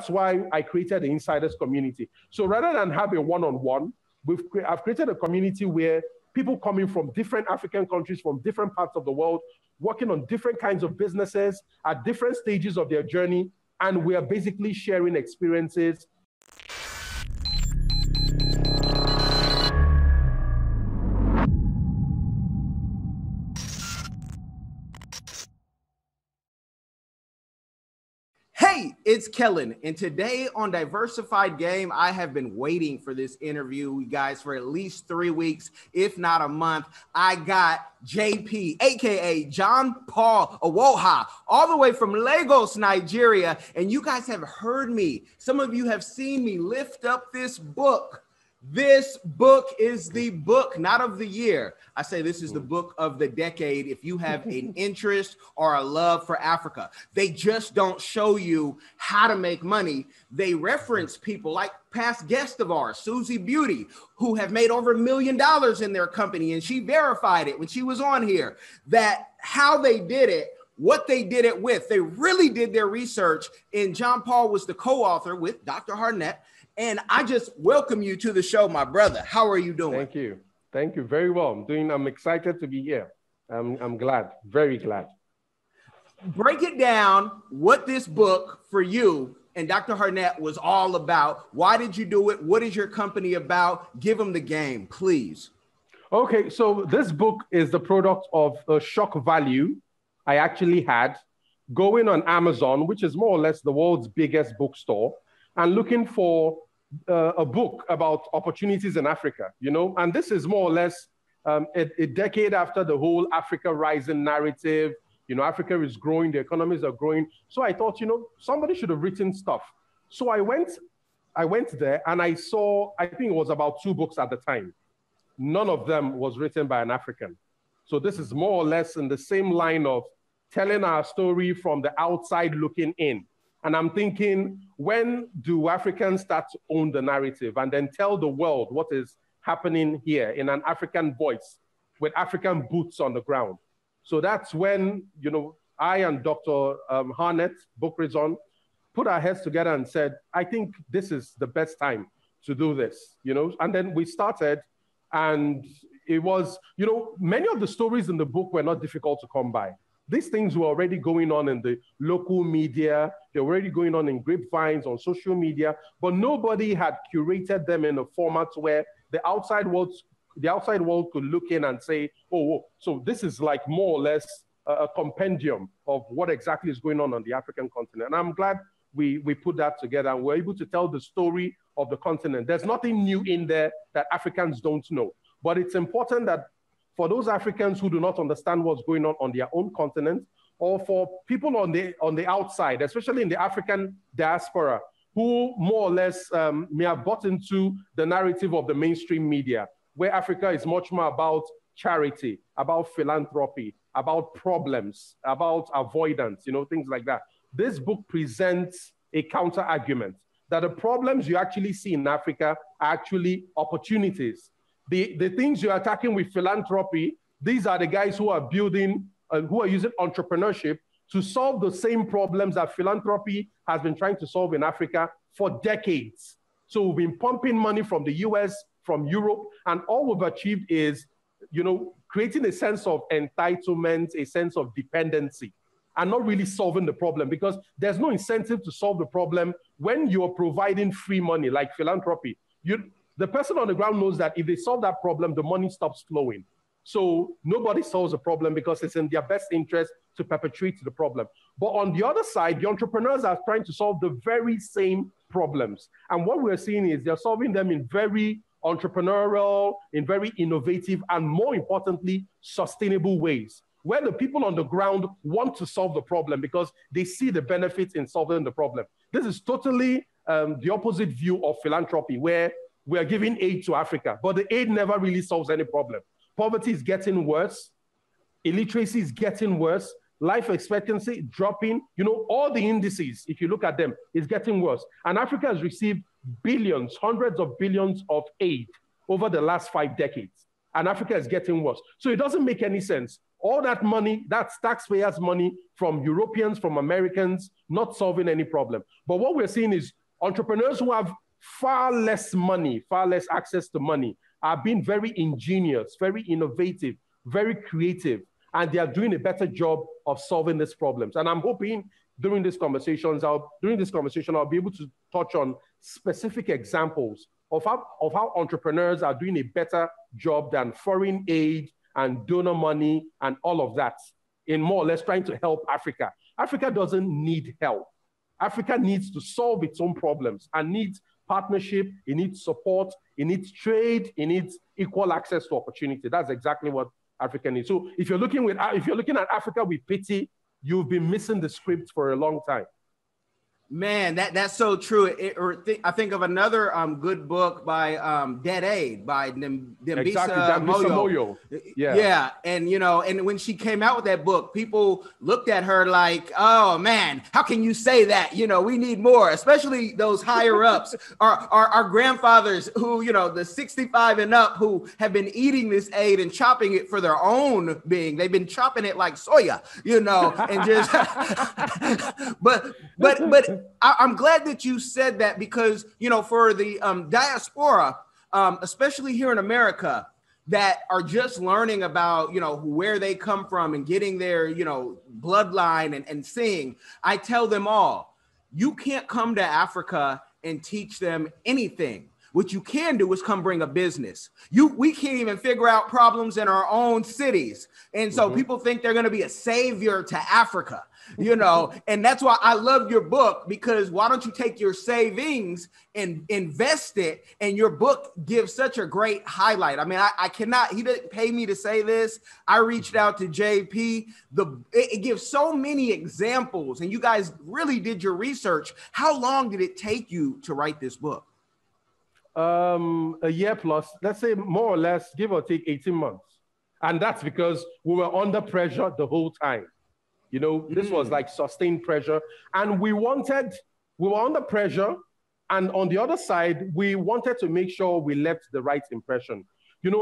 why I created the Insiders community. So rather than have a one-on-one, I've created a community where people coming from different African countries, from different parts of the world, working on different kinds of businesses at different stages of their journey, and we are basically sharing experiences. Hey, it's Kellen, and today on Diversified Game, I have been waiting for this interview, you guys, for at least 3 weeks, if not a month. I got JP, aka JohnPaul Iwuoha, all the way from Lagos, Nigeria, and you guys have heard me. Some of you have seen me lift up this book. This book is the book, not of the year. I say this is the book of the decade if you have an interest or a love for Africa. They just don't show you how to make money. They reference people like past guests of ours, Susie Beauty, who have made over $1 million in their company, and she verified it when she was on here, that how they did it, what they did it with. They really did their research, and JohnPaul was the co-author with Dr. Harnett. And I just welcome you to the show, my brother. How are you doing? Thank you. Thank you. Very well. I'm excited to be here. I'm glad, very glad. Break it down what this book for you and Dr. Harnett was all about. Why did you do it? What is your company about? Give them the game, please. Okay, so this book is the product of a shock value I actually had going on Amazon, which is more or less the world's biggest bookstore, and looking for a book about opportunities in Africa, and this is more or less a decade after the whole Africa rising narrative. Africa is growing, the economies are growing. So I thought, somebody should have written stuff. So I went there and I saw, I think it was about 2 books at the time. None of them was written by an African. So this is more or less in the same line of telling our story from the outside looking in. And I'm thinking, when do Africans start to own the narrative and then tell the world what is happening here in an African voice with African boots on the ground? So that's when, I and Dr. Harnett, book reason, put our heads together and said, I think this is the best time to do this, And then we started, and it was, many of the stories in the book were not difficult to come by. These things were already going on in the local media. They were already going on in grapevines, on social media, but nobody had curated them in a format where the outside world could look in and say, oh, so this is like more or less a compendium of what exactly is going on the African continent. And I'm glad we put that together and we're able to tell the story of the continent. There's nothing new in there that Africans don't know, but it's important that for those Africans who do not understand what's going on their own continent, or for people on the outside, especially in the African diaspora, who more or less may have bought into the narrative of the mainstream media, where Africa is much more about charity, about philanthropy, about problems, about avoidance, things like that. This book presents a counter-argument that the problems you actually see in Africa are actually opportunities. The things you're attacking with philanthropy, these are the guys who are building, who are using entrepreneurship to solve the same problems that philanthropy has been trying to solve in Africa for decades. So we've been pumping money from the US, from Europe, and all we've achieved is, creating a sense of entitlement, a sense of dependency, and not really solving the problem, because there's no incentive to solve the problem when you're providing free money like philanthropy. The person on the ground knows that if they solve that problem, the money stops flowing. So nobody solves the problem because it's in their best interest to perpetuate the problem. But on the other side, the entrepreneurs are trying to solve the very same problems. And what we're seeing is they're solving them in very entrepreneurial, in very innovative, and more importantly, sustainable ways, where the people on the ground want to solve the problem because they see the benefits in solving the problem. This is totally the opposite view of philanthropy, where we are giving aid to Africa, but the aid never really solves any problem. Poverty is getting worse. Illiteracy is getting worse. Life expectancy dropping. All the indices, if you look at them, is getting worse. And Africa has received billions, hundreds of billions of aid over the last 5 decades. and Africa is getting worse. So it doesn't make any sense. All that money, that's taxpayers' money from Europeans, from Americans, not solving any problem. But what we're seeing is entrepreneurs who have far less money, far less access to money, are being very ingenious, very innovative, very creative, and they are doing a better job of solving these problems. And I'm hoping during this conversation, I'll be able to touch on specific examples of how entrepreneurs are doing a better job than foreign aid and donor money and all of that in more or less trying to help Africa. Africa doesn't need help. Africa needs to solve its own problems and needs partnership, it needs support, it needs trade, it needs equal access to opportunity. That's exactly what Africa needs. So if you're looking at Africa with pity, you've been missing the script for a long time. Man, that's so true. I think of another good book by Dead Aid by Dambisa Moyo. Yeah. And, and when she came out with that book, people looked at her like, oh, man, how can you say that? We need more, especially those higher ups, our grandfathers who, the 65 and up who have been eating this aid and chopping it for their own being. They've been chopping it like soya, and just but I'm glad that you said that because, for the diaspora, especially here in America, that are just learning about, where they come from and getting their, bloodline and seeing, I tell them all, you can't come to Africa and teach them anything. What you can do is come bring a business. We can't even figure out problems in our own cities. And so people think they're going to be a savior to Africa, and that's why I love your book, because why don't you take your savings and invest it? And your book gives such a great highlight. I mean, I cannot, he didn't pay me to say this. I reached out to JP. It gives so many examples, and you guys really did your research. How long did it take you to write this book? A year plus, let's say more or less, give or take 18 months. And that's because we were under pressure the whole time. This was like sustained pressure. And we were under pressure. And on the other side, we wanted to make sure we left the right impression.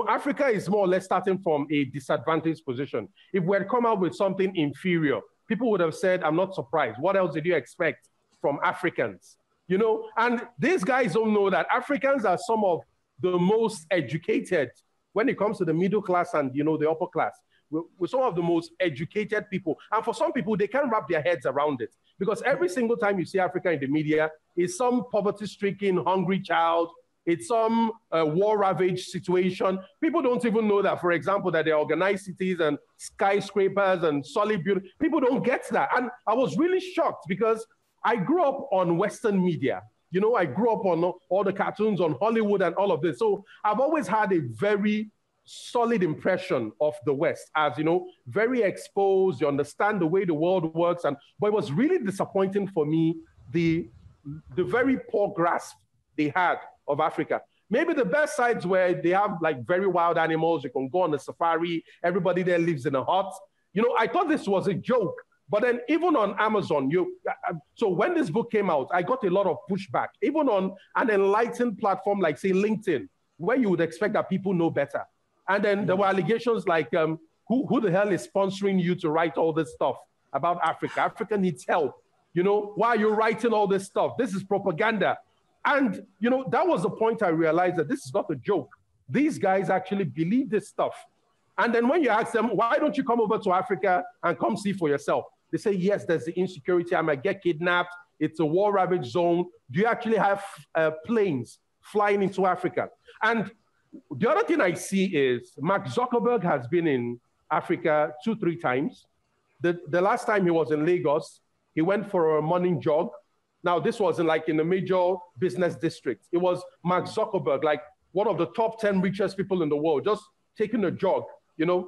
Africa is more or less starting from a disadvantaged position. If we had come out with something inferior, people would have said, I'm not surprised. What else did you expect from Africans? And these guys don't know that Africans are some of the most educated when it comes to the middle class and, the upper class. We're some of the most educated people. And for some people, they can't wrap their heads around it because every single time you see Africa in the media, it's some poverty-stricken, hungry child. It's some war-ravaged situation. People don't even know that, for example, that there are organized cities and skyscrapers and solid buildings. People don't get that. And I was really shocked because I grew up on Western media. I grew up on all the cartoons on Hollywood and all of this. So I've always had a very solid impression of the West as, very exposed. You understand the way the world works. But it was really disappointing for me, the very poor grasp they had of Africa. Maybe the best sides where they have like very wild animals. You can go on a safari. Everybody there lives in a hut. I thought this was a joke. But then even on Amazon, so when this book came out, I got a lot of pushback, even on an enlightened platform like, say, LinkedIn, where you would expect that people know better. And then there were allegations like, who the hell is sponsoring you to write all this stuff about Africa? Africa needs help. Why are you writing all this stuff? This is propaganda. And, that was the point I realized that this is not a joke. These guys actually believe this stuff. And then when you ask them, why don't you come over to Africa and come see for yourself? They say, yes, there's the insecurity. I might get kidnapped. It's a war-ravaged zone. Do you actually have planes flying into Africa? And the other thing I see is Mark Zuckerberg has been in Africa 2-3 times. The last time he was in Lagos, he went for a morning jog. Now, this wasn't like in a major business district. It was Mark Zuckerberg, like one of the top 10 richest people in the world, just taking a jog,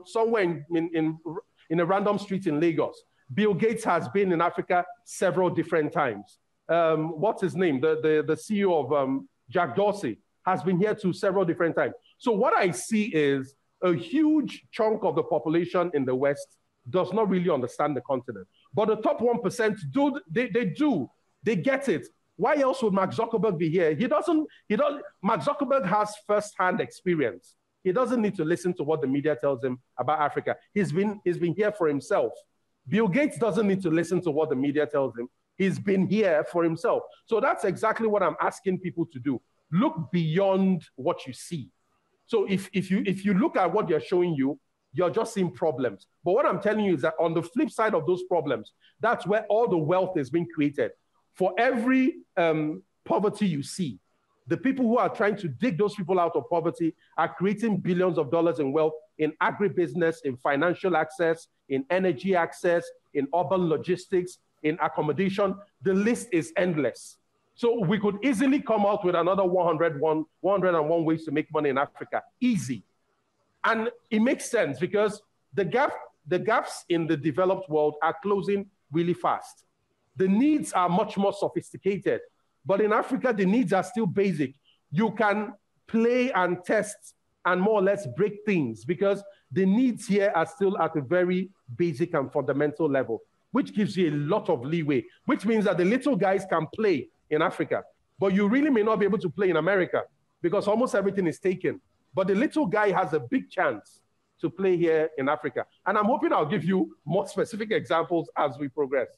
somewhere in a random street in Lagos. Bill Gates has been in Africa several different times. What's his name? The CEO of Jack Dorsey has been here too several different times. So what I see is a huge chunk of the population in the West does not really understand the continent. But the top 1% do. They get it. Why else would Mark Zuckerberg be here? He doesn't. Mark Zuckerberg has first-hand experience. He doesn't need to listen to what the media tells him about Africa. He's been here for himself. Bill Gates doesn't need to listen to what the media tells him. He's been here for himself. So that's exactly what I'm asking people to do. Look beyond what you see. So if you look at what they're showing you, you're just seeing problems. But what I'm telling you is that on the flip side of those problems, that's where all the wealth is being created. For every poverty you see, the people who are trying to dig those people out of poverty are creating billions of dollars in wealth in agribusiness, in financial access, in energy access, in urban logistics, in accommodation. The list is endless. So we could easily come out with another 101 ways to make money in Africa. Easy. And it makes sense because the gaps in the developed world are closing really fast. The needs are much more sophisticated. But in Africa, the needs are still basic. You can play and test and more or less break things because the needs here are still at a very basic and fundamental level, which gives you a lot of leeway, which means that the little guys can play in Africa, but you really may not be able to play in America because almost everything is taken. But the little guy has a big chance to play here in Africa. And I'm hoping I'll give you more specific examples as we progress.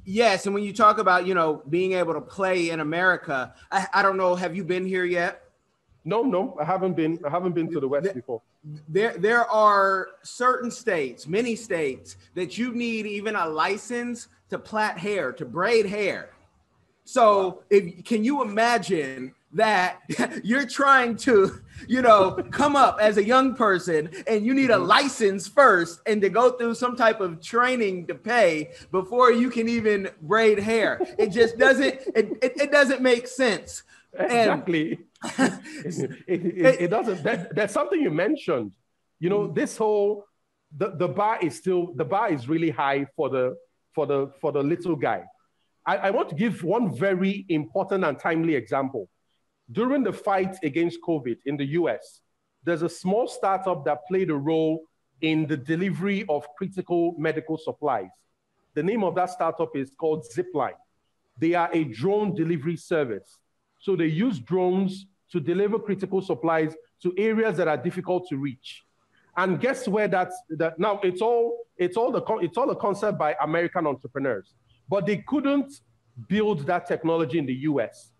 Yes, and when you talk about, being able to play in America, I don't know, have you been here yet? No, I haven't been to the West before. There are certain states, many states, that you need even a license to plait hair, to braid hair. So can you imagine that you're trying to, come up as a young person and you need a license first and to go through some type of training to pay before you can even braid hair. It just doesn't, it doesn't make sense. Exactly. It doesn't. There's something you mentioned, this whole, the bar is really high for the little guy. I want to give one very important and timely example. During the fight against COVID in the US, there's a small startup that played a role in the delivery of critical medical supplies. The name of that startup is called Zipline. They are a drone delivery service. So they use drones to deliver critical supplies to areas that are difficult to reach. And guess where now it's all a concept by American entrepreneurs, but they couldn't build that technology in the US.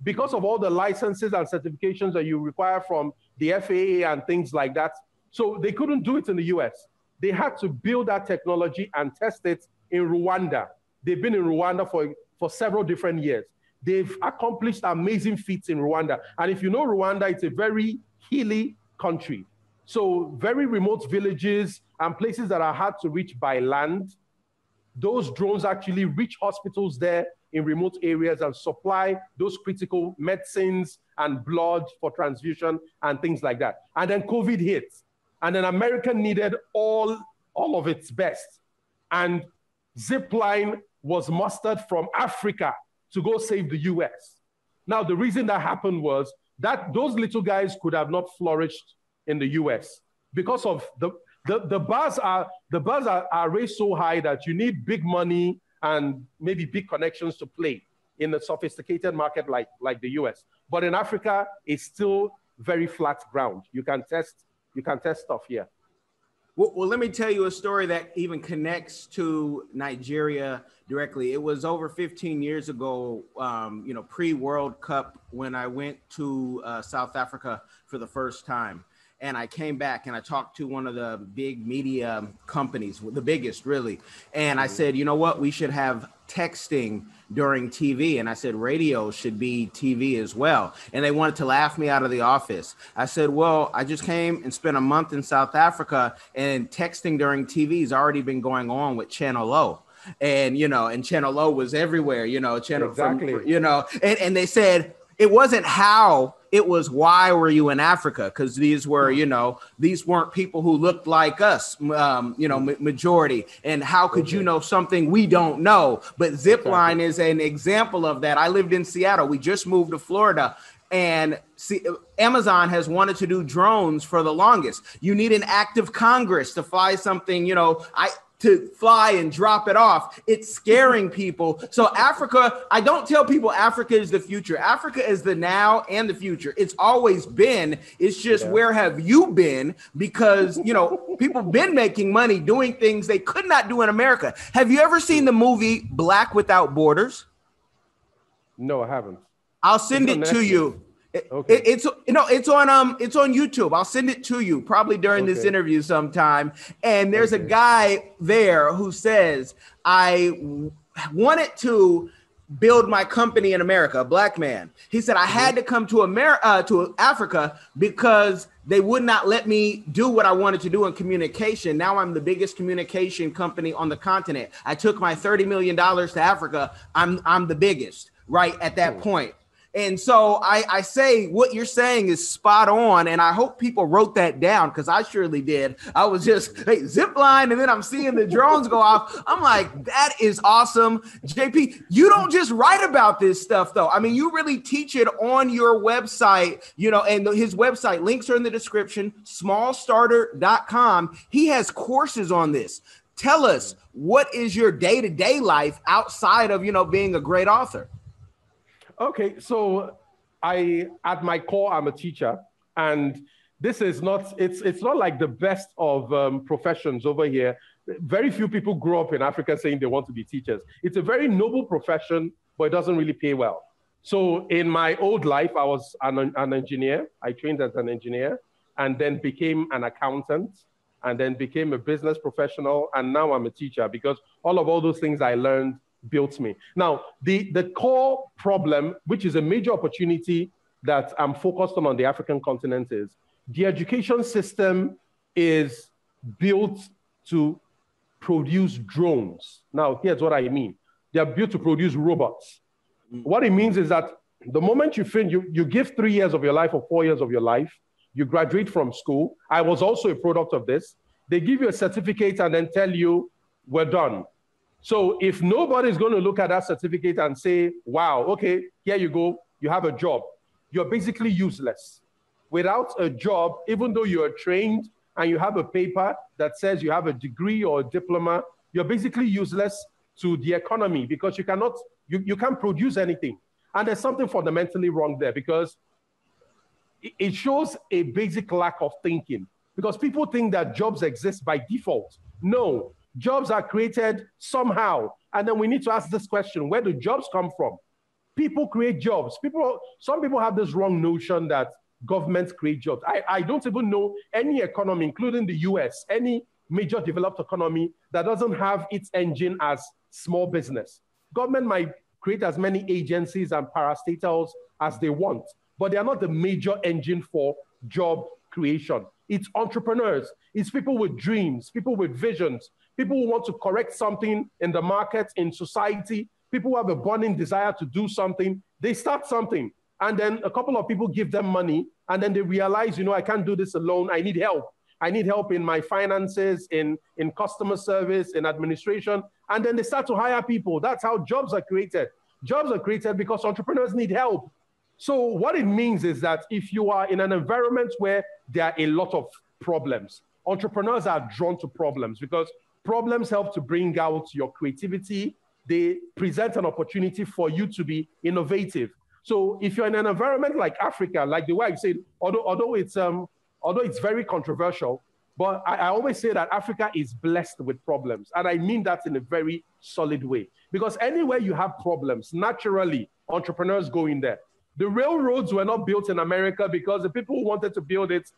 Because of all the licenses and certifications that you require from the FAA and things like that. So they couldn't do it in the US. They had to build that technology and test it in Rwanda. They've been in Rwanda for several different years. They've accomplished amazing feats in Rwanda. And if you know Rwanda, it's a very hilly country. So very remote villages and places that are hard to reach by land. Those drones actually reach hospitals there in remote areas and supply those critical medicines and blood for transfusion and things like that. And then COVID hit. And then America needed all of its best. And Zipline was mustered from Africa to go save the US. Now, the reason that happened was that those little guys could have not flourished in the US because of the bars are raised so high that you need big money and maybe big connections to play in a sophisticated market like the US. But in Africa, it's still very flat ground. You can test stuff here. Well, let me tell you a story that even connects to Nigeria directly. It was over 15 years ago, pre-World Cup, when I went to South Africa for the first time. And I came back and I talked to one of the big media companies, the biggest really. And I said, you know what, we should have texting during TV. And I said, radio should be TV as well. And they wanted to laugh me out of the office. I said, well, I just came and spent a month in South Africa and texting during TV has already been going on with Channel O. And, and Channel O was everywhere, Channel exactly. And they said, it wasn't how, it was why were you in Africa? Because these were, these weren't people who looked like us, majority. And how could you know something we don't know? But Zipline is an example of that. I lived in Seattle. We just moved to Florida. And Amazon has wanted to do drones for the longest. You need an act of Congress to fly something, to fly and drop it off. It's scaring people. So Africa, I don't tell people Africa is the future. Africa is the now and the future. It's always been. It's just where have you been? Because, you know, people been making money doing things they could not do in America. Have you ever seen the movie Black Without Borders? No, I haven't. I'll send it to you. Okay. It's on YouTube. I'll send it to you probably during this interview sometime. And there's a guy there who says, I wanted to build my company in America, a black man. He said, I had to come to to Africa because they would not let me do what I wanted to do in communication. Now I'm the biggest communication company on the continent. I took my $30 million to Africa. I'm the biggest right at that point. And so I say what you're saying is spot on. And I hope people wrote that down because I surely did. I was just zip line and then I'm seeing the drones go off. I'm like, that is awesome. JP, you don't just write about this stuff, though. I mean, you really teach it on your website, you know, and his website links are in the description, smallstarter.com. He has courses on this. Tell us, what is your day-to-day life outside of, you know, being a great author? Okay, so at my core, I'm a teacher, and this is not, it's not like the best of professions over here. Very few people grow up in Africa saying they want to be teachers. It's a very noble profession, but it doesn't really pay well. So in my old life, I was an engineer. I trained as an engineer and then became an accountant and then became a business professional. And now I'm a teacher because all those things I learned built me. Now, the core problem, which is a major opportunity that I'm focused on the African continent, is the education system is built to produce drones. Now, here's what I mean. They are built to produce robots. What it means is that the moment you give 3 years of your life or 4 years of your life, you graduate from school. I was also a product of this. They give you a certificate and then tell you, we're done. So if nobody's going to look at that certificate and say, wow, okay, here you go, you have a job, you're basically useless. Without a job, even though you're trained and you have a paper that says you have a degree or a diploma, you're basically useless to the economy because you can't produce anything. And there's something fundamentally wrong there because it shows a basic lack of thinking because people think that jobs exist by default. No. Jobs are created somehow. And then we need to ask this question, where do jobs come from? People create jobs. Some people have this wrong notion that governments create jobs. I don't even know any economy, including the US, any major developed economy that doesn't have its engine as small business. Government might create as many agencies and parastatals as they want, but they are not the major engine for job creation. It's entrepreneurs. It's people with dreams, people with visions, people who want to correct something in the market, in society, people who have a burning desire to do something. They start something, and then a couple of people give them money, and then they realize, I can't do this alone. I need help. I need help in my finances, in customer service, in administration, and then they start to hire people. That's how jobs are created. Jobs are created because entrepreneurs need help. So what it means is that if you are in an environment where there are a lot of problems, entrepreneurs are drawn to problems because problems help to bring out your creativity. They present an opportunity for you to be innovative. So if you're in an environment like Africa, like the way I said, although it's very controversial, but I always say that Africa is blessed with problems. And I mean that in a very solid way. Because anywhere you have problems, naturally, entrepreneurs go in there. The railroads were not built in America because the people who wanted to build it,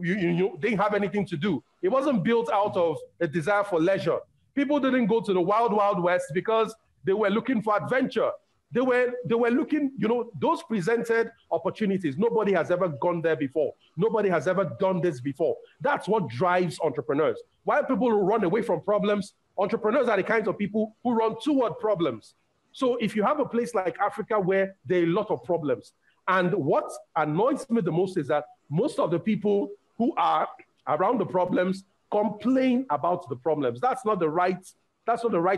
didn't have anything to do. It wasn't built out of a desire for leisure. People didn't go to the wild, wild west because they were looking for adventure. They were looking, those presented opportunities. Nobody has ever gone there before. Nobody has ever done this before. That's what drives entrepreneurs. While people who run away from problems, entrepreneurs are the kinds of people who run toward problems. So if you have a place like Africa where there are a lot of problems, and what annoys me the most is that most of the people who are around the problems complain about the problems. That's not the right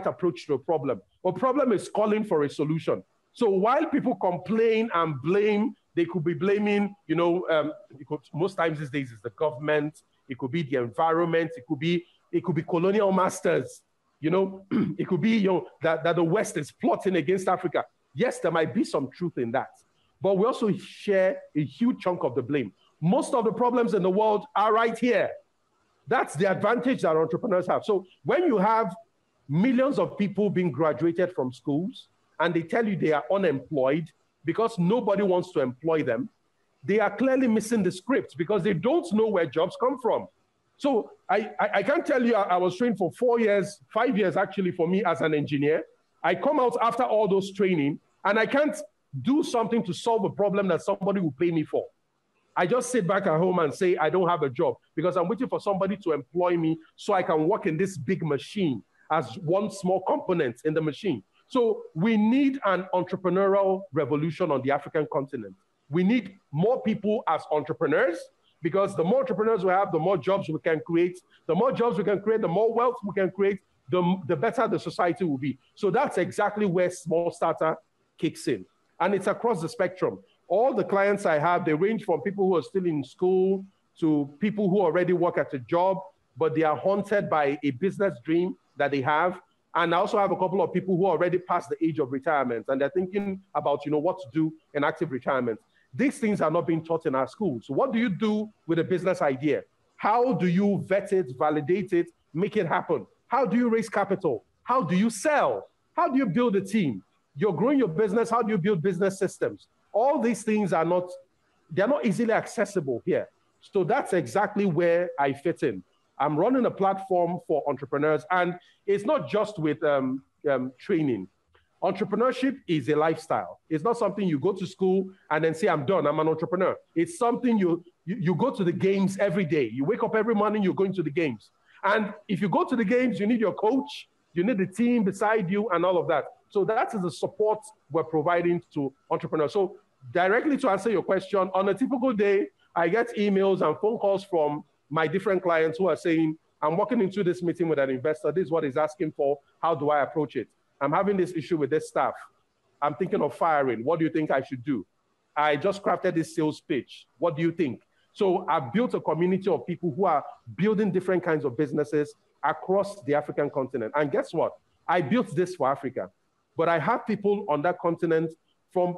approach to a problem. A problem is calling for a solution. So while people complain and blame, they could be blaming, most times these days it's the government, it could be the environment, it could be It could be colonial masters. It could be that the West is plotting against Africa. Yes, there might be some truth in that. But we also share a huge chunk of the blame. Most of the problems in the world are right here. That's the advantage that entrepreneurs have. So when you have millions of people being graduated from schools and they tell you they are unemployed because nobody wants to employ them, they are clearly missing the script because they don't know where jobs come from. So I can't tell you I was trained for 4 years, 5 years actually for me as an engineer. I come out after all those training and I can't do something to solve a problem that somebody will pay me for. I just sit back at home and say, I don't have a job because I'm waiting for somebody to employ me so I can work in this big machine as one small component in the machine. So we need an entrepreneurial revolution on the African continent. We need more people as entrepreneurs because the more entrepreneurs we have, the more jobs we can create. The more jobs we can create, the more wealth we can create, the better the society will be. So that's exactly where Small Starter kicks in. And it's across the spectrum. All the clients I have, they range from people who are still in school to people who already work at a job, but they are haunted by a business dream that they have. And I also have a couple of people who are already past the age of retirement and they're thinking about, what to do in active retirement. These things are not being taught in our schools. So what do you do with a business idea? How do you vet it, validate it, make it happen? How do you raise capital? How do you sell? How do you build a team? You're growing your business. How do you build business systems? All these things they're not easily accessible here. So that's exactly where I fit in. I'm running a platform for entrepreneurs, and it's not just with training. Entrepreneurship is a lifestyle. It's not something you go to school and then say, I'm done, I'm an entrepreneur. It's something you go to the games every day. You wake up every morning, you're going to the games. And if you go to the games, you need your coach, you need the team beside you and all of that. So that is the support we're providing to entrepreneurs. So directly to answer your question, on a typical day, I get emails and phone calls from my different clients who are saying, I'm walking into this meeting with an investor. This is what he's asking for. How do I approach it? I'm having this issue with this staff. I'm thinking of firing. What do you think I should do? I just crafted this sales pitch. What do you think? So I've built a community of people who are building different kinds of businesses across the African continent. And guess what? I built this for Africa, but I have people on that continent from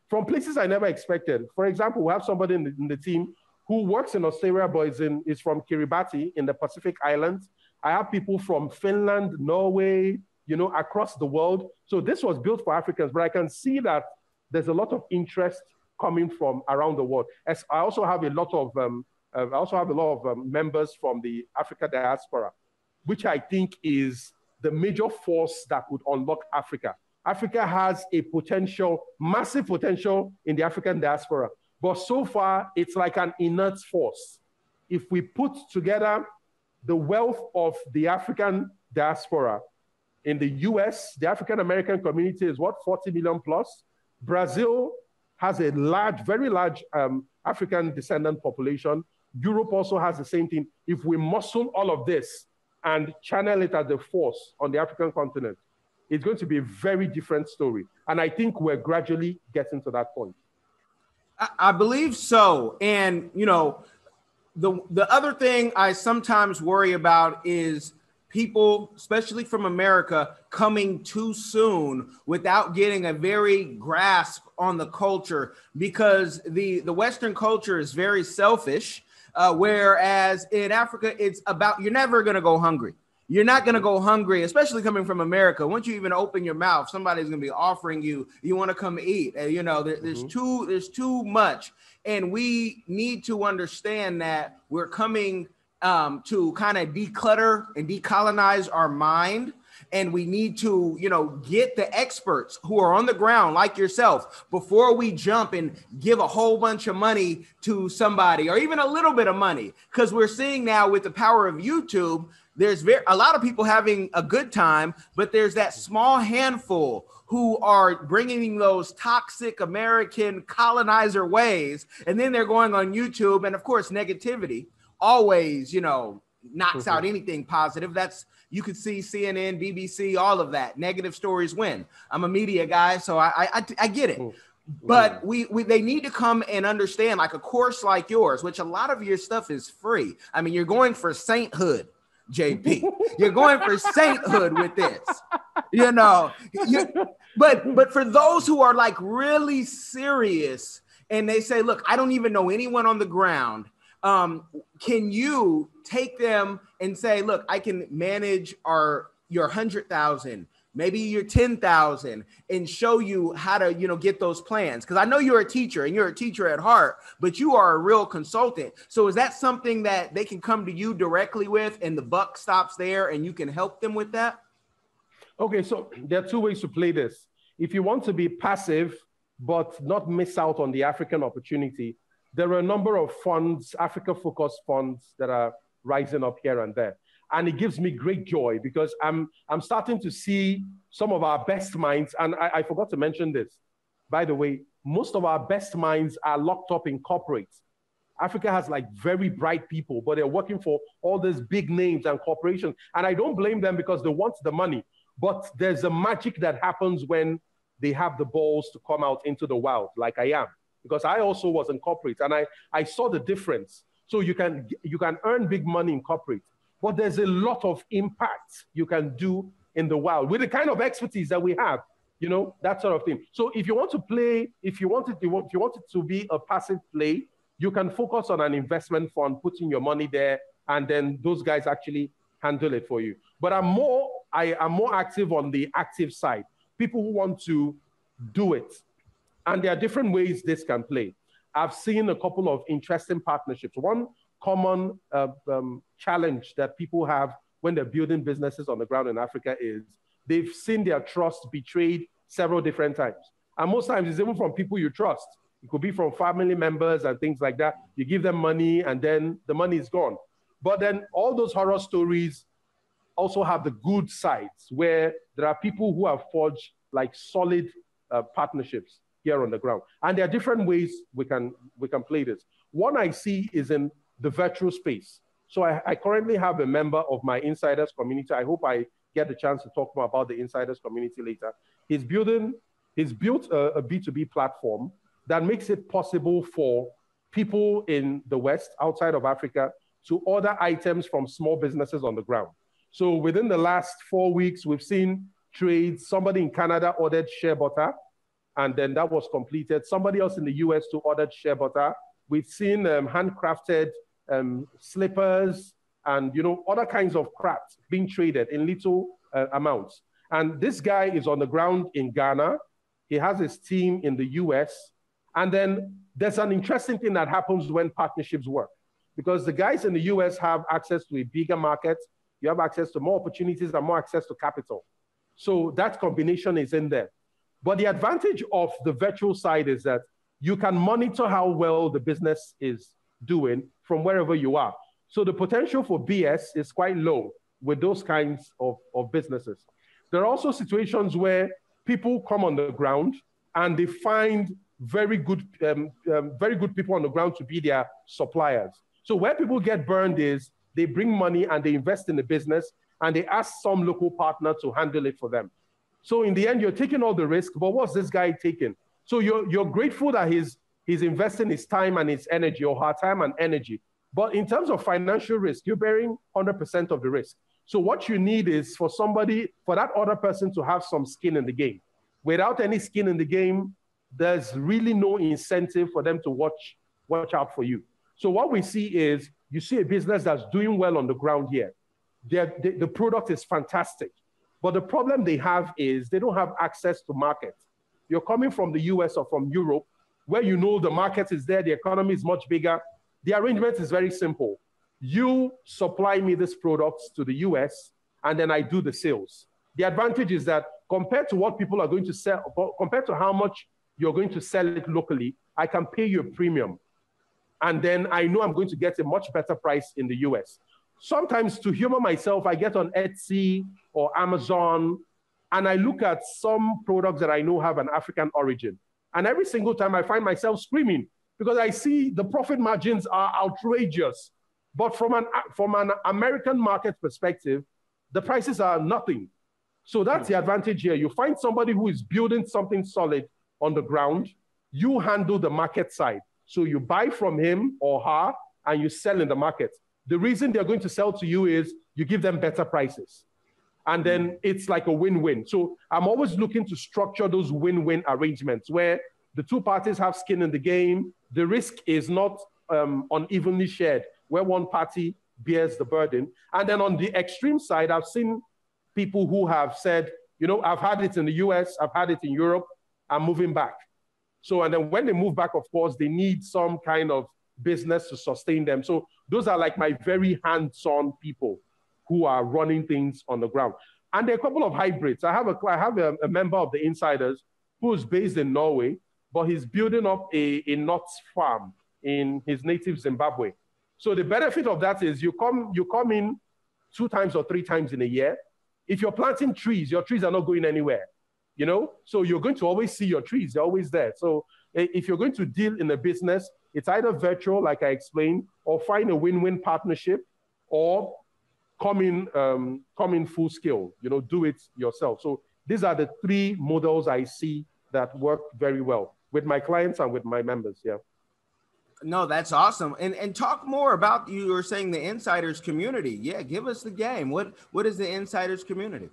from places I never expected. For example, we have somebody in the team who works in Australia, but is from Kiribati in the Pacific Islands. I have people from Finland, Norway, across the world. So this was built for Africans, but I can see that there's a lot of interest coming from around the world. As I also have a lot of members from the Africa diaspora, which I think is the major force that would unlock Africa. Africa has a potential, massive potential in the African diaspora, but so far it's like an inert force. If we put together the wealth of the African diaspora in the US, the African American community is 40 million plus. Brazil has a very large African descendant population. Europe also has the same thing. If we muscle all of this and channel it as a force on the African continent, it's going to be a very different story. And I think we're gradually getting to that point. I believe so. And, the other thing I sometimes worry about is people, especially from America, coming too soon without getting a very grasp on the culture, because the Western culture is very selfish, whereas in Africa, it's about, you're never going to go hungry. You're not going to go hungry, especially coming from America. Once you even open your mouth, somebody's going to be offering you want to come eat. There's too much. And we need to understand that we're coming to kind of declutter and decolonize our mind. And we need to, get the experts who are on the ground like yourself before we jump and give a whole bunch of money to somebody, or even a little bit of money. Because we're seeing now with the power of YouTube, there's a lot of people having a good time, but there's that small handful who are bringing those toxic American colonizer ways. And then they're going on YouTube. And of course, negativity always, knocks out anything positive. You could see CNN, BBC, all of that. Negative stories win. I'm a media guy, so I get it. But they need to come and understand, like a course like yours, which a lot of your stuff is free. I mean, you're going for sainthood, JP. You're going for sainthood with this, you know. But for those who are like really serious and they say, look, I don't even know anyone on the ground. Can you take them and say, look, I can manage your 100,000, maybe your 10,000, and show you how to, get those plans? Because I know you're a teacher and you're a teacher at heart, but you are a real consultant. So is that something that they can come to you directly with, and the buck stops there and you can help them with that? Okay, so there are two ways to play this. If you want to be passive, but not miss out on the African opportunity, there are a number of funds, Africa-focused funds, that are rising up here and there. And it gives me great joy because I'm starting to see some of our best minds. And I forgot to mention this. By the way, most of our best minds are locked up in corporates. Africa has like very bright people, but they're working for all these big names and corporations. And I don't blame them because they want the money. But there's a magic that happens when they have the balls to come out into the wild, like I am. Because I also was in corporate and I saw the difference. So you can earn big money in corporate, but there's a lot of impact you can do in the wild with the kind of expertise that we have, that sort of thing. So if you want to play, if you want it to be a passive play, you can focus on an investment fund, putting your money there, and then those guys actually handle it for you. But I'm more active on the active side, people who want to do it. And there are different ways this can play. I've seen a couple of interesting partnerships. One common challenge that people have when they're building businesses on the ground in Africa is they've seen their trust betrayed several different times. And most times it's even from people you trust. It could be from family members and things like that. You give them money and then the money is gone. But then all those horror stories also have the good sides where there are people who have forged like solid partnerships here on the ground. And there are different ways we can play this. One I see is in the virtual space. So I currently have a member of my insiders community. I hope I get the chance to talk more about the insiders community later. He's built a B2B platform that makes it possible for people in the West, outside of Africa, to order items from small businesses on the ground. So within the last 4 weeks, we've seen trades. Somebody in Canada ordered shea butter, and then that was completed. Somebody else in the US too ordered shea butter. We've seen handcrafted slippers and other kinds of crafts being traded in little amounts. And this guy is on the ground in Ghana. He has his team in the US. And then there's an interesting thing that happens when partnerships work, because the guys in the US have access to a bigger market. You have access to more opportunities and more access to capital. So that combination is in there. But the advantage of the virtual side is that you can monitor how well the business is doing from wherever you are. So the potential for BS is quite low with those kinds of businesses. There are also situations where people come on the ground and they find very good people on the ground to be their suppliers. So where people get burned is they bring money and they invest in the business and they ask some local partner to handle it for them. So in the end, you're taking all the risk, but what's this guy taking? So you're grateful that he's investing his time and his energy, or her time and energy. But in terms of financial risk, you're bearing 100% of the risk. So what you need is for that other person to have some skin in the game. Without any skin in the game, there's really no incentive for them to watch out for you. So what we see is, you see a business that's doing well on the ground here. The product is fantastic. But the problem they have is they don't have access to market. You're coming from the US or from Europe, where the market is there, the economy is much bigger. The arrangement is very simple. You supply me this product to the US, and then I do the sales. The advantage is that compared to what people are going to sell, compared to how much you're going to sell it locally, I can pay you a premium. And then I know I'm going to get a much better price in the US. Sometimes to humor myself, I get on Etsy or Amazon, and I look at some products that I know have an African origin. And every single time I find myself screaming because I see the profit margins are outrageous. But from an American market perspective, the prices are nothing. So that's the advantage here. You find somebody who is building something solid on the ground, You handle the market side. So you buy from him or her and you sell in the market. The reason they're going to sell to you is you give them better prices. And then it's like a win-win. So I'm always looking to structure those win-win arrangements where the two parties have skin in the game. The risk is not unevenly shared, where one party bears the burden. And then on the extreme side, I've seen people who have said, you know, I've had it in the US, I've had it in Europe, I'm moving back. So, and then when they move back, of course, they need some kind of business to sustain them. So those are like my very hands-on people who are running things on the ground. And there are a couple of hybrids. I have a member of the Insiders who's based in Norway, but he's building up a nuts farm in his native Zimbabwe. So the benefit of that is you come in 2 times or 3 times in a year. If you're planting trees, your trees are not going anywhere, you know? So you're going to always see your trees, they're always there. So if you're going to deal in a business, it's either virtual, like I explained, or find a win-win partnership, or come in full scale, you know, do it yourself. So these are the 3 models I see that work very well with my clients and with my members, yeah. No, that's awesome. And talk more about, you were saying the Insiders community. Yeah, give us the game. What is the Insiders community?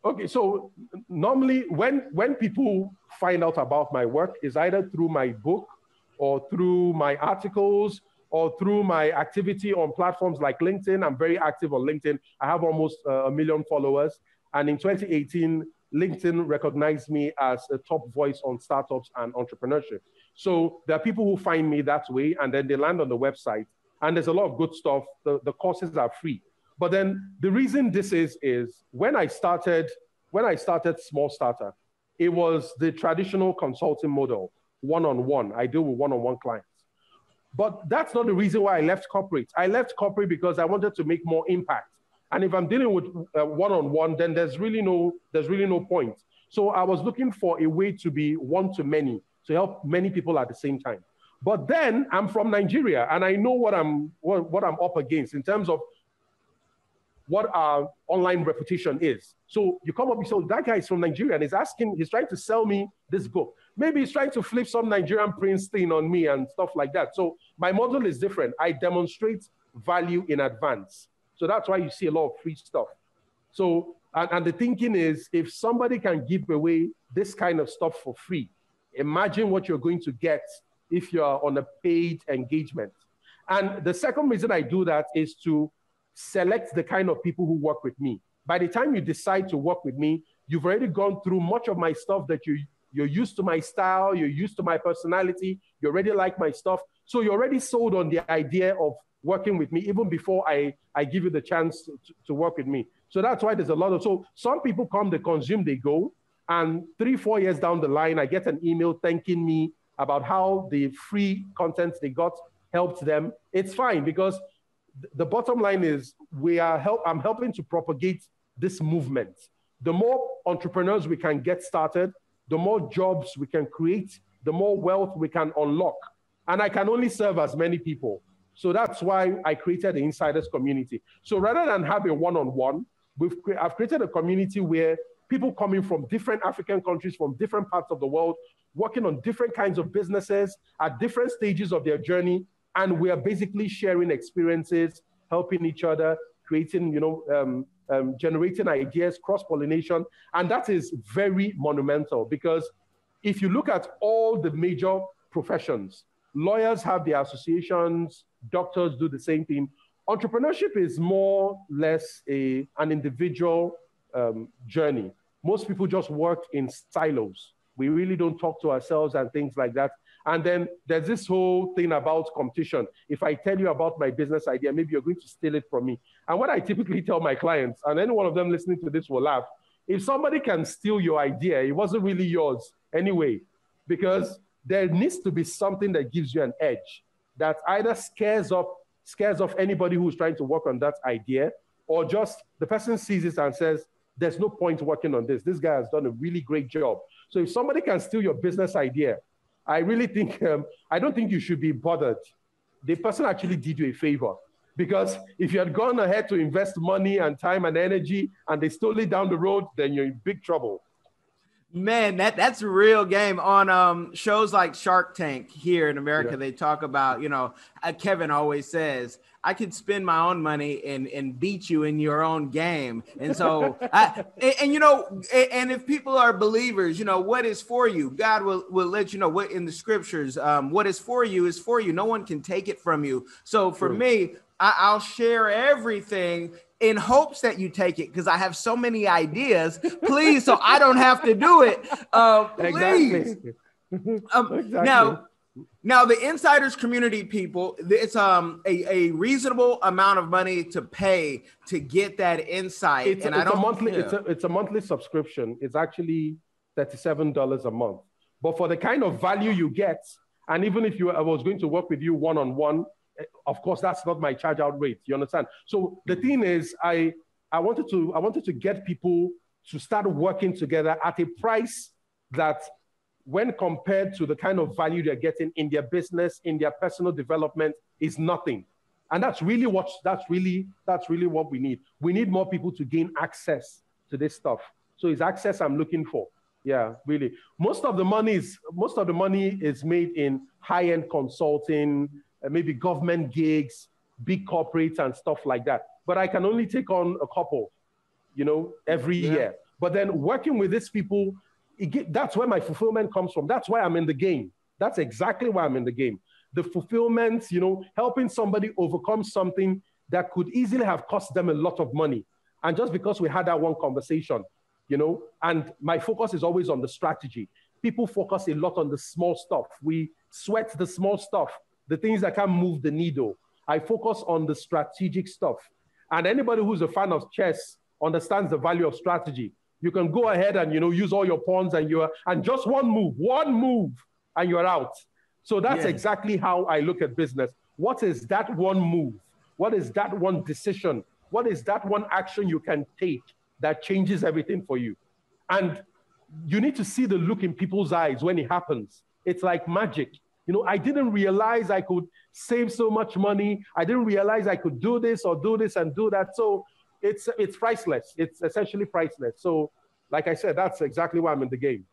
Okay, so normally when people find out about my work is either through my book or through my articles or through my activity on platforms like LinkedIn. I'm very active on LinkedIn. I have almost 1 million followers. And in 2018, LinkedIn recognized me as a top voice on startups and entrepreneurship. So there are people who find me that way, and then they land on the website, and there's a lot of good stuff. The courses are free. But then the reason this is when I started Small Starter, it was the traditional consulting model, one-on-one. I deal with one-on-one clients. But that's not the reason why I left corporate. I left corporate because I wanted to make more impact. And if I'm dealing with one-on-one, then there's really no point. So I was looking for a way to be one-to-many, to help many people at the same time. But then I'm from Nigeria, and I know what I'm up against in terms of what our online reputation is. So you come up, so that guy is from Nigeria, and he's trying to sell me this book. Maybe he's trying to flip some Nigerian prince thing on me and stuff like that. So my model is different. I demonstrate value in advance. So that's why you see a lot of free stuff. So, and the thinking is, if somebody can give away this kind of stuff for free, imagine what you're going to get if you're on a paid engagement. And the second reason I do that is to select the kind of people who work with me. By the time you decide to work with me, you've already gone through much of my stuff that you're used to my style, you're used to my personality, you already like my stuff. So you're already sold on the idea of working with me even before I give you the chance to work with me. So that's why there's a lot of, so some people come, they consume, they go, and 3-4 years down the line, I get an email thanking me about how the free content they got helped them. It's fine, because the bottom line is I'm helping to propagate this movement. The more entrepreneurs we can get started, the more jobs we can create, the more wealth we can unlock. And I can only serve as many people. So that's why I created the Insiders community. So rather than have a one-on-one, I've created a community where people coming from different African countries, from different parts of the world, working on different kinds of businesses at different stages of their journey. And we are basically sharing experiences, helping each other, creating, generating ideas, cross-pollination. And that is very monumental, because if you look at all the major professions, lawyers have their associations, doctors do the same thing. Entrepreneurship is more or less an individual journey. Most people just work in silos. We really don't talk to ourselves and things like that. And then there's this whole thing about competition. If I tell you about my business idea, maybe you're going to steal it from me. And what I typically tell my clients, and any one of them listening to this will laugh, if somebody can steal your idea, it wasn't really yours anyway, because there needs to be something that gives you an edge that either scares off anybody who's trying to work on that idea, or just the person sees it and says, there's no point working on this. This guy has done a really great job. So if somebody can steal your business idea, I really think, I don't think you should be bothered. The person actually did you a favor, because if you had gone ahead to invest money and time and energy and they stole it down the road, then you're in big trouble. Man, that's a real game. On shows like Shark Tank here in America, they talk about, Kevin always says, I could spend my own money and beat you in your own game. And so, and if people are believers, what is for you, God will let you know what in the scriptures, what is for you is for you. No one can take it from you. So for me, I'll share everything in hopes that you take it, because I have so many ideas, please, so I don't have to do it. Please. Exactly. Now the insiders community people, it's a reasonable amount of money to pay to get that insight. It's a monthly subscription. It's actually $37 a month. But for the kind of value you get, and even if I was going to work with you one-on-one, of course, that's not my charge out rate. You understand? So the thing is, I wanted to get people to start working together at a price that, when compared to the kind of value they're getting in their business, in their personal development, is nothing. And that's really what we need. We need more people to gain access to this stuff. So it's access I'm looking for. Yeah, really. Most of the money is made in high-end consulting, maybe government gigs, big corporates and stuff like that. But I can only take on a couple, every year. But then working with these people, that's where my fulfillment comes from. That's why I'm in the game. That's exactly why I'm in the game. The fulfillment, helping somebody overcome something that could easily have cost them a lot of money. And just because we had that one conversation, and my focus is always on the strategy. People focus a lot on the small stuff. We sweat the small stuff, the things that can move the needle. I focus on the strategic stuff. And anybody who's a fan of chess understands the value of strategy. You can go ahead and, use all your pawns and just one move, and you're out. So that's exactly how I look at business. What is that one move? What is that one decision? What is that one action you can take that changes everything for you? And you need to see the look in people's eyes when it happens. It's like magic. I didn't realize I could save so much money. I didn't realize I could do this or do this and do that. So it's priceless. It's essentially priceless. So like I said, that's exactly why I'm in the game.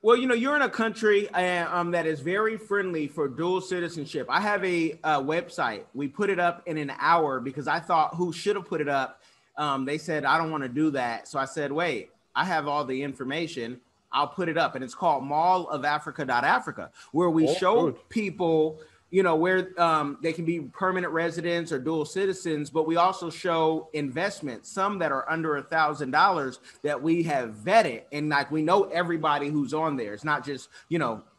Well, you're in a country that is very friendly for dual citizenship. I have a website. We put it up in an hour because I thought who should have put it up. They said, I don't want to do that. So I said, wait, I have all the information. I'll put it up, and it's called mallofafrica.africa, where we show people, where they can be permanent residents or dual citizens, but we also show investments, some that are under $1,000 that we have vetted, and we know everybody who's on there. It's not just,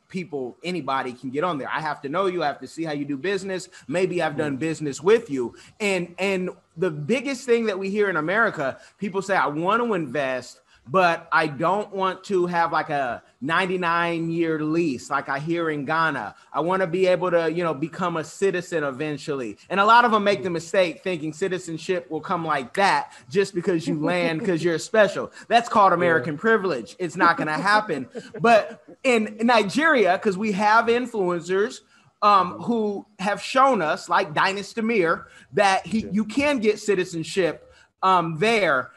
people, anybody can get on there. I have to know you. I have to see how you do business. Maybe I've done business with you. And the biggest thing that we hear in America, people say, I want to invest, but I don't want to have like a 99-year lease like I hear in Ghana. I want to be able to, become a citizen eventually. And a lot of them make the mistake thinking citizenship will come like that just because you land because you're special. That's called American privilege. It's not going to happen. But in Nigeria, because we have influencers who have shown us, like Dynasty Mir, that you can get citizenship there.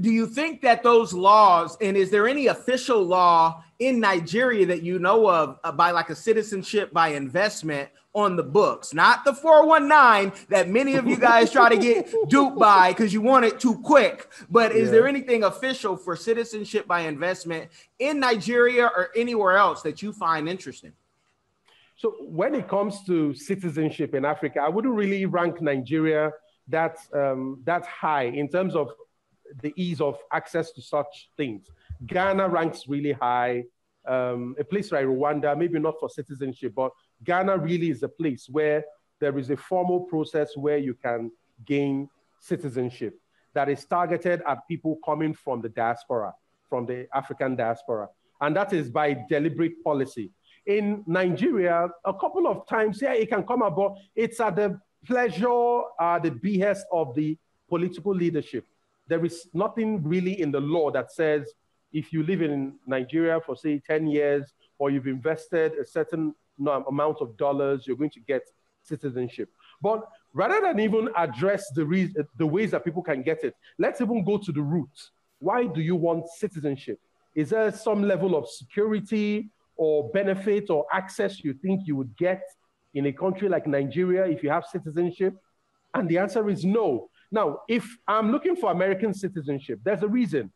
Do you think that those laws, and is there any official law in Nigeria that you know of by like a citizenship by investment on the books? Not the 419 that many of you guys try to get duped by because you want it too quick. But is there anything official for citizenship by investment in Nigeria or anywhere else that you find interesting? So when it comes to citizenship in Africa, I wouldn't really rank Nigeria that's high in terms of the ease of access to such things. Ghana ranks really high. A place like Rwanda, maybe not for citizenship, but Ghana really is a place where there is a formal process where you can gain citizenship that is targeted at people coming from the diaspora, from the African diaspora. And that is by deliberate policy. In Nigeria, a couple of times, it can come about. It's at the pleasure, the behest of the political leadership. There is nothing really in the law that says if you live in Nigeria for, say, 10 years, or you've invested a certain amount of dollars, you're going to get citizenship. But rather than even address the ways that people can get it, let's even go to the roots. Why do you want citizenship? Is there some level of security or benefit or access you think you would get in a country like Nigeria if you have citizenship? And the answer is no. Now, if I'm looking for American citizenship, there's a reason.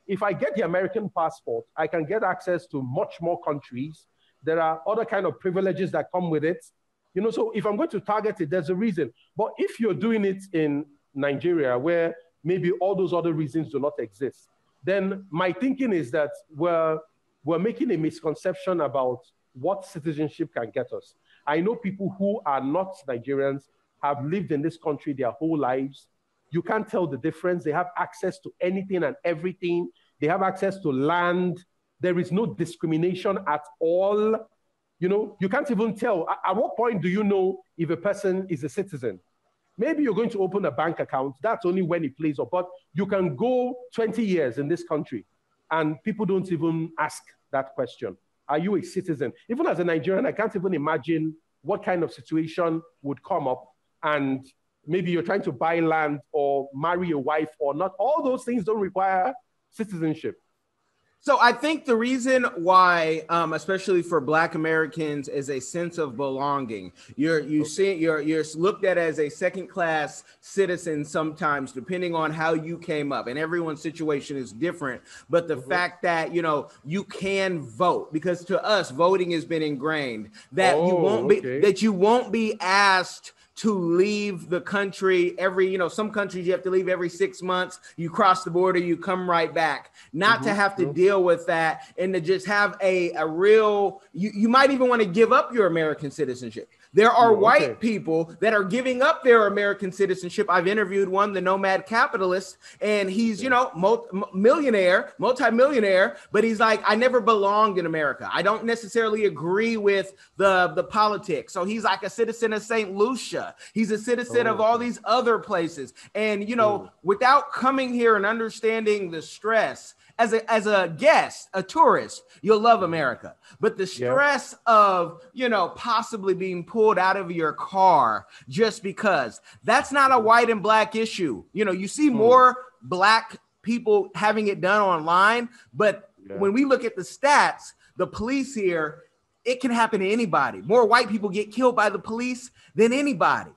If I get the American passport, I can get access to much more countries. There are other kind of privileges that come with it. So if I'm going to target it, there's a reason. But if you're doing it in Nigeria, where maybe all those other reasons do not exist, then my thinking is that we're making a misconception about what citizenship can get us. I know people who are not Nigerians, have lived in this country their whole lives. You can't tell the difference. They have access to anything and everything. They have access to land. There is no discrimination at all. You can't even tell. At what point do you know if a person is a citizen? Maybe you're going to open a bank account. That's only when it plays up. But you can go 20 years in this country and people don't even ask that question. Are you a citizen? Even as a Nigerian, I can't even imagine what kind of situation would come up. And maybe you're trying to buy land or marry a wife or not. All those things don't require citizenship. So I think the reason why, especially for Black Americans, is a sense of belonging. You're looked at as a second-class citizen sometimes, depending on how you came up, and everyone's situation is different. But the fact that you can vote, because to us voting has been ingrained, that you won't be asked to leave the country some countries you have to leave every 6 months. You cross the border, you come right back. Not to have to deal with that, and to just have a real, you might even want to give up your American citizenship. There are white people that are giving up their American citizenship. I've interviewed one, the nomad capitalist, and he's, multimillionaire, but he's like, I never belonged in America. I don't necessarily agree with the politics. So he's like a citizen of St. Lucia. He's a citizen of all these other places. And, without coming here and understanding the stress, as a guest, a tourist, you'll love America. But the stress of, possibly being pulled out of your car just because, that's not a white and Black issue. You see more Black people having it done online. But when we look at the stats, the police here, it can happen to anybody. More white people get killed by the police than anybody.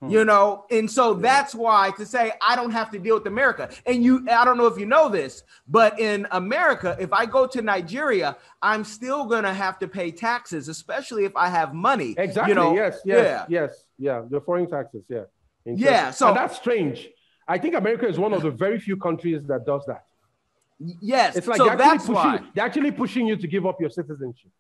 And so that's why to say I don't have to deal with America. And I don't know if you know this, but in America, if I go to Nigeria, I'm still going to have to pay taxes, especially if I have money. Exactly. Yes. The foreign taxes. Yeah. So and that's strange. I think America is one of the very few countries that does that. Yes. It's like they're actually pushing you to give up your citizenship.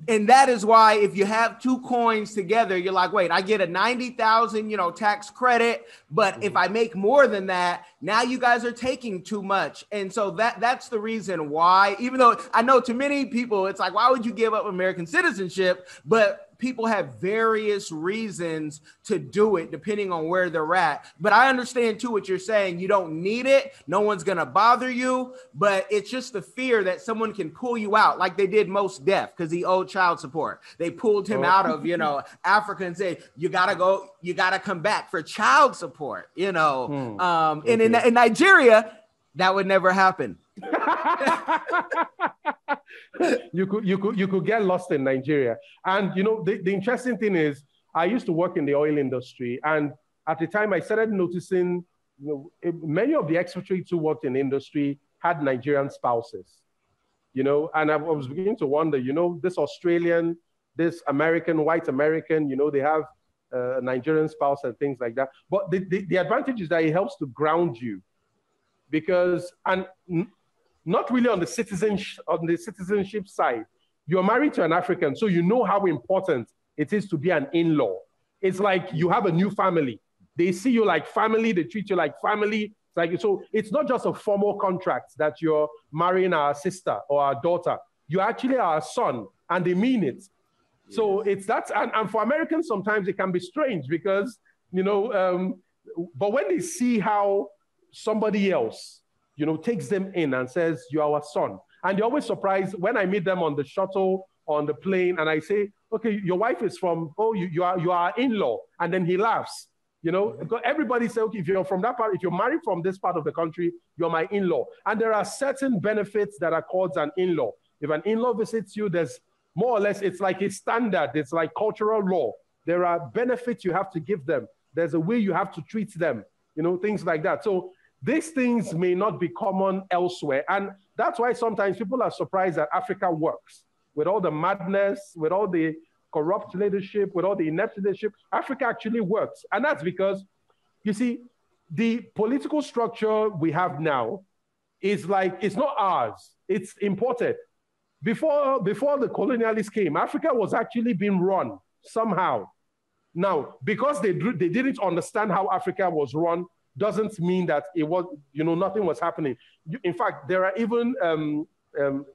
And that is why if you have two coins together, you're like, wait, I get a 90,000, tax credit. But if I make more than that, now you guys are taking too much. And so that's the reason why, even though I know to many people, it's like, why would you give up American citizenship? But people have various reasons to do it depending on where they're at. But I understand too what you're saying. You don't need it. No one's going to bother you. But it's just the fear that someone can pull you out like they did Most Def because he owed child support. They pulled him out of, Africa and said, you got to go, you got to come back for child support, And in Nigeria, that would never happen. You could get lost in Nigeria. And the interesting thing is I used to work in the oil industry, and at the time I started noticing many of the expatriates who worked in the industry had Nigerian spouses, and I was beginning to wonder, this Australian, this American, white American, they have a Nigerian spouse and things like that. But the advantage is that it helps to ground you because, and not really on the citizenship side. You're married to an African, so you know how important it is to be an in-law. It's like you have a new family. They see you like family, they treat you like family. So it's not just a formal contract that you're marrying our sister or our daughter. You actually are a son, and they mean it. Yeah. So it's that, and for Americans, sometimes it can be strange because, but when they see how somebody else takes them in and says, you're our son. And they're always surprised when I meet them on the shuttle, on the plane, and I say, okay, your wife is from, you are in-law. And then he laughs. You know, because everybody say, okay, if you're from that part, if you're married from this part of the country, you're my in-law. And there are certain benefits that are called an in-law. If an in-law visits you, there's more or less, it's like a standard. It's like cultural law. There are benefits you have to give them. There's a way you have to treat them, you know, things like that. So these things may not be common elsewhere. And that's why sometimes people are surprised that Africa works. With all the madness, with all the corrupt leadership, with all the inept leadership, Africa actually works. And that's because, you see, the political structure we have now is like, it's not ours, it's imported. Before the colonialists came, Africa was actually being run somehow. Now, because they didn't understand how Africa was run, doesn't mean that it was, you know, nothing was happening. In fact, there are even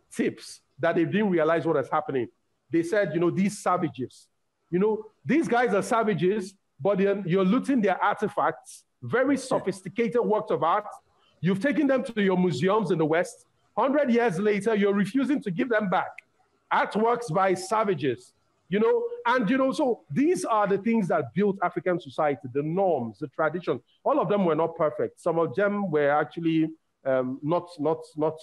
tips that they didn't realize what was happening. They said, you know, these savages, you know, these guys are savages, but you're looting their artifacts, very sophisticated works of art. You've taken them to your museums in the West. 100 years later, you're refusing to give them back. Artworks by savages, you know, and, you know, so these are the things that built African society, the norms, the tradition. All of them were not perfect. Some of them were actually not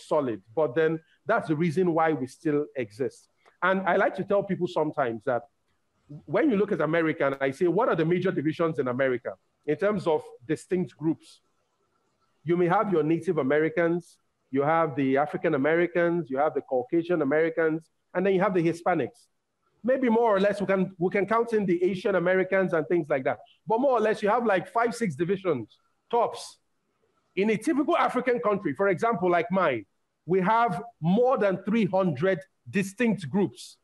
solid, but then that's the reason why we still exist. And I like to tell people sometimes that when you look at America, and I say, what are the major divisions in America in terms of distinct groups? You may have your Native Americans, you have the African Americans, you have the Caucasian Americans, and then you have the Hispanics. Maybe more or less we can count in the Asian Americans and things like that. But more or less you have like 5, 6 divisions, tops. In a typical African country, for example, like mine, we have more than 300 distinct groups.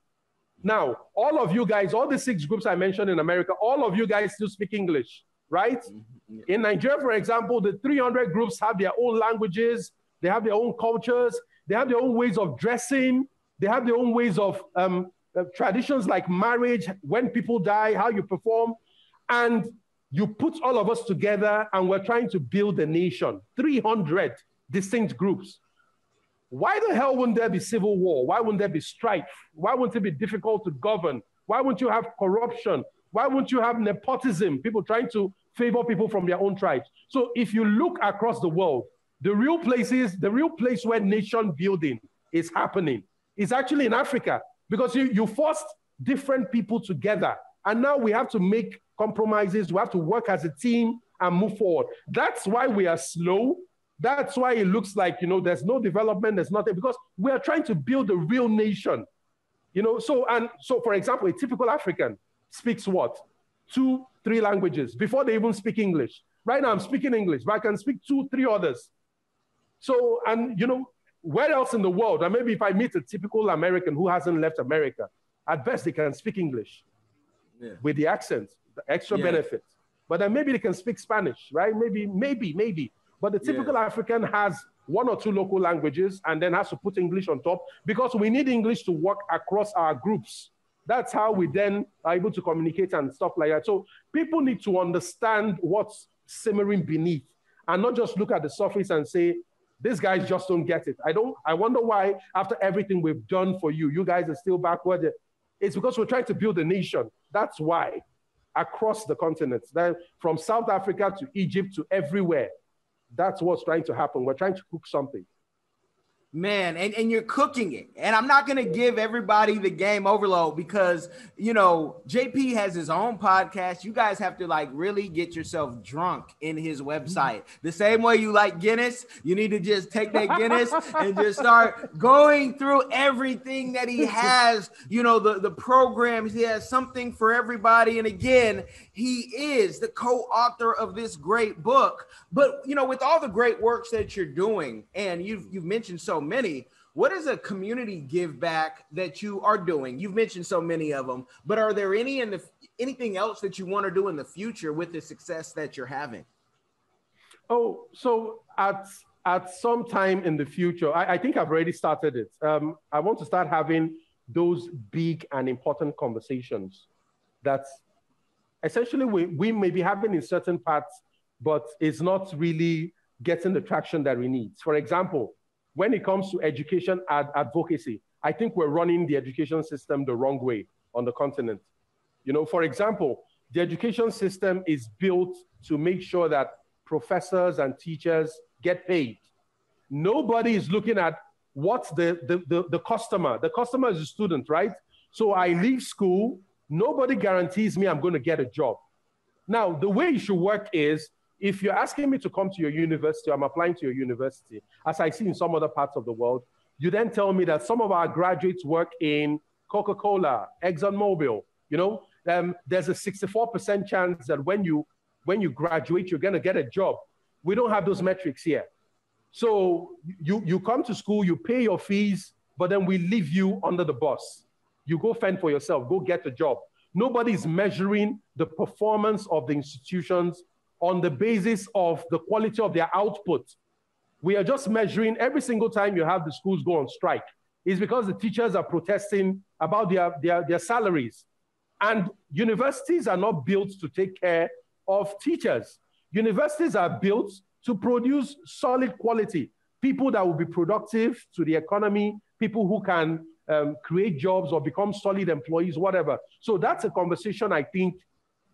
Now, all of you guys, all the 6 groups I mentioned in America, all of you guys still speak English, right? Mm-hmm. Yeah. In Nigeria, for example, the 300 groups have their own languages, they have their own cultures, they have their own ways of dressing, they have their own ways of traditions like marriage, when people die, how you perform. And you put all of us together and we're trying to build a nation, 300 distinct groups. Why the hell wouldn't there be civil war? Why wouldn't there be strife? Why wouldn't it be difficult to govern? Why wouldn't you have corruption? Why wouldn't you have nepotism, people trying to favor people from their own tribes? So if you look across the world, the real place where nation building is happening is actually in Africa, because you forced different people together. And now we have to make compromises. We have to work as a team and move forward. That's why we are slow. That's why it looks like, you know, there's no development, there's nothing, because we are trying to build a real nation, you know. So for example, a typical African speaks what? 2, 3 languages before they even speak English. Right now I'm speaking English, but I can speak 2, 3 others. So, and you know, where else in the world? And maybe if I meet a typical American who hasn't left America, at best they can speak English with the accent, the extra benefit. But then maybe they can speak Spanish, right? Maybe. But the typical African has 1 or 2 local languages and then has to put English on top, because we need English to work across our groups. That's how we then are able to communicate and stuff like that. So people need to understand what's simmering beneath and not just look at the surface and say, these guys just don't get it. I wonder why after everything we've done for you, you guys are still backward. It's because we're trying to build a nation. That's why, across the continent, from South Africa to Egypt to everywhere. That's what's trying to happen. We're trying to cook something. Man, and you're cooking it. And I'm not going to give everybody the game overload because, you know, JP has his own podcast. You guys have to like really get yourself drunk in his website. The same way you like Guinness, you need to just take that Guinness and just start going through everything that he has, you know, the programs. He has something for everybody. And again, he is the co-author of this great book. But, you know, with all the great works that you're doing, and you've mentioned so many, what is a community give back that you are doing? You've mentioned so many of them, but are there anything else that you want to do in the future with the success that you're having? Oh, so at some time in the future, I think I've already started it. I want to start having those big and important conversations that essentially we may be having in certain parts, but it's not really getting the traction that we need. For example, when it comes to education advocacy, I think we're running the education system the wrong way on the continent. You know, for example, the education system is built to make sure that professors and teachers get paid. Nobody is looking at what's the customer. The customer is the student, right? So I leave school, nobody guarantees me I'm going to get a job. Now, the way it should work is, if you're asking me to come to your university, I'm applying to your university, as I see in some other parts of the world, you then tell me that some of our graduates work in Coca-Cola, ExxonMobil, you know, there's a 64% chance that when you graduate, you're going to get a job. We don't have those metrics here. So you come to school, you pay your fees, but then we leave you under the bus. You go fend for yourself, go get a job. Nobody's measuring the performance of the institutions on the basis of the quality of their output. We are just measuring every single time you have the schools go on strike. It's because the teachers are protesting about their salaries. And universities are not built to take care of teachers. Universities are built to produce solid quality, people that will be productive to the economy, people who can create jobs or become solid employees, whatever. So that's a conversation I think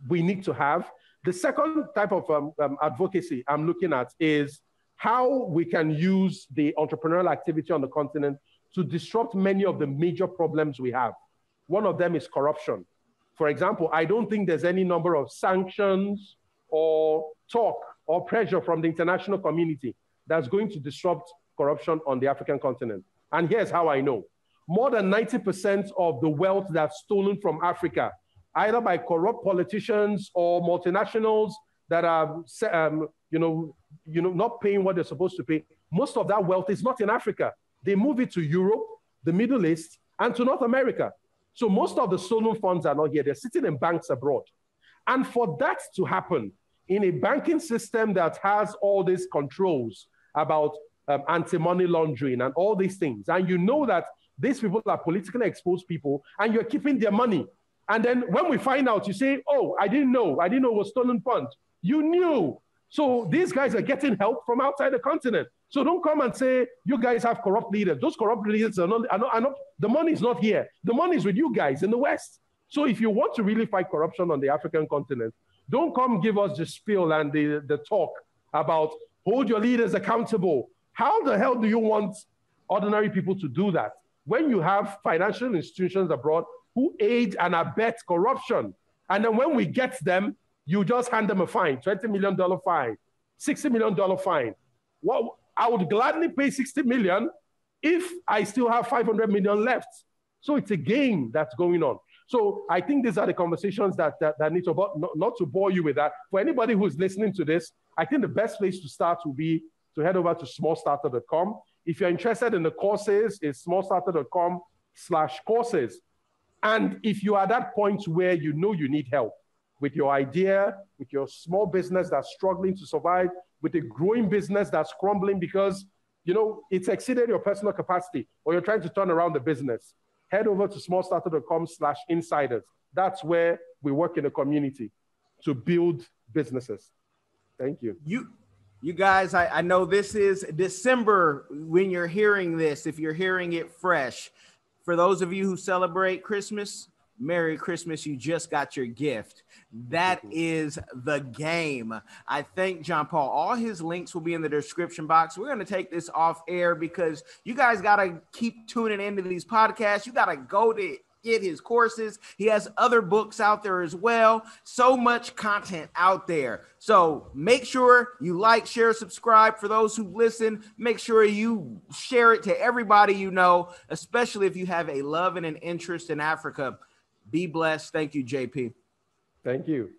we need to have. The second type of advocacy I'm looking at is how we can use the entrepreneurial activity on the continent to disrupt many of the major problems we have. One of them is corruption. For example, I don't think there's any number of sanctions or talk or pressure from the international community that's going to disrupt corruption on the African continent. And here's how I know. More than 90% of the wealth that's stolen from Africa, either by corrupt politicians or multinationals that are, not paying what they're supposed to pay, most of that wealth is not in Africa. They move it to Europe, the Middle East, and to North America. So most of the stolen funds are not here. They're sitting in banks abroad. And for that to happen in a banking system that has all these controls about anti-money laundering and all these things, and you know that these people are politically exposed people, and you're keeping their money. And then when we find out, you say, oh, I didn't know it was stolen funds. You knew. So these guys are getting help from outside the continent. So don't come and say, you guys have corrupt leaders. Those corrupt leaders are not, the money is not here. The money is with you guys in the West. So if you want to really fight corruption on the African continent, don't come give us the spiel and the talk about hold your leaders accountable. How the hell do you want ordinary people to do that when you have financial institutions abroad who aid and abet corruption? And then when we get them, you just hand them a fine, $20 million fine, $60 million fine. Well, I would gladly pay $60 million if I still have $500 million left. So it's a game that's going on. So I think these are the conversations that need to, not to bore you with that. For anybody who's listening to this, I think the best place to start will be to head over to smallstarter.com. If you're interested in the courses, it's smallstarter.com/courses. And if you are at that point where you know you need help with your idea, with your small business that's struggling to survive, with a growing business that's crumbling because, it's exceeded your personal capacity, or you're trying to turn around the business, head over to smallstarter.com/insiders. That's where we work in a community to build businesses. Thank you. You guys, I know this is December when you're hearing this, if you're hearing it fresh. For those of you who celebrate Christmas, Merry Christmas, you just got your gift. That is the game. I thank JohnPaul. All his links will be in the description box. We're going to take this off air because you guys got to keep tuning into these podcasts. You got to go to get his courses. He has other books out there as well. So much content out there. So make sure you like, share, subscribe. For those who listen, make sure you share it to everybody you know, especially if you have a love and an interest in Africa. Be blessed. Thank you, JP. Thank you.